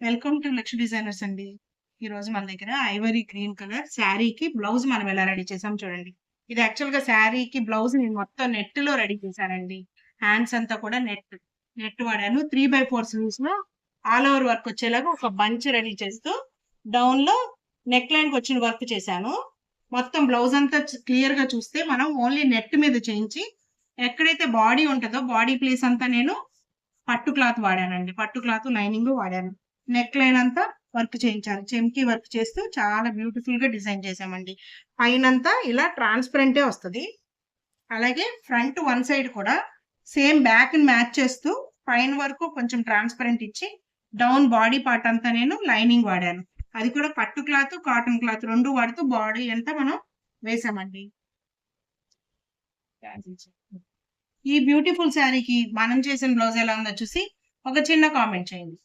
Welcome to Lakshmi designers అండి. ఈ రోజు మన దగ్గర ఐవరీ గ్రీన్ కలర్ శారీకి బ్లౌజ్ మనం ఎలా రెడీ చేసాం చూడండి. ఇది యాక్చువల్‌గా శారీకి బ్లౌజ్ నేను మొత్తం నెట్‌లో రెడీ చేశానండి. హ్యాండ్స్ అంతా కూడా నెట్ వాడాను. 3/4 స్లీవ్స్‌లో ఆల్ ఓవర్ వర్క్ వచ్చేలాగా ఒక బంచ్ రెడీ చేస్తూ డౌన్‌లో నెక్ లైన్‌కి వచ్చిన వర్క్ చేశాను. మొత్తం బ్లౌజ్ అంతా క్లియర్‌గా చూస్తే మనం ఓన్లీ నెట్ మీద చేయించి ఎక్కడైతే బాడీ ఉంటదో బాడీ ప్లేస్ అంతా నేను పట్టు క్లాత్ వాడానండి. పట్టు క్లాత్ లైనింగ్ వాడాను. నెక్ లైన్ అంతా వర్క్ చేయించాను. చెమ్కీ వర్క్ చేస్తూ చాలా బ్యూటిఫుల్‌గా డిజైన్ చేశామండి. పైనంతా ఇలా ట్రాన్స్‌పరెంటే వస్తది. అలాగే ఫ్రంట్ వన్ సైడ్ కూడా సేమ్ బ్యాక్‌ని మ్యాచ్ చేస్తూ పైన వరకు కొంచెం ట్రాన్స్‌పరెంట్ ఇచ్చి డౌన్ బాడీ పార్ట్ అంతా నేను లైనింగ్ వాడాను. అది కూడా పట్టు క్లాత్, కాటన్ క్లాత్ 2 వాడుతూ బాడీ అంతా మనం వేసామండి. ఈ బ్యూటిఫుల్ శారీకి మనం చేసిన బ్లౌజ్ ఎలా ఉందో చూసి ఒక చిన్న కామెంట్ చేయండి.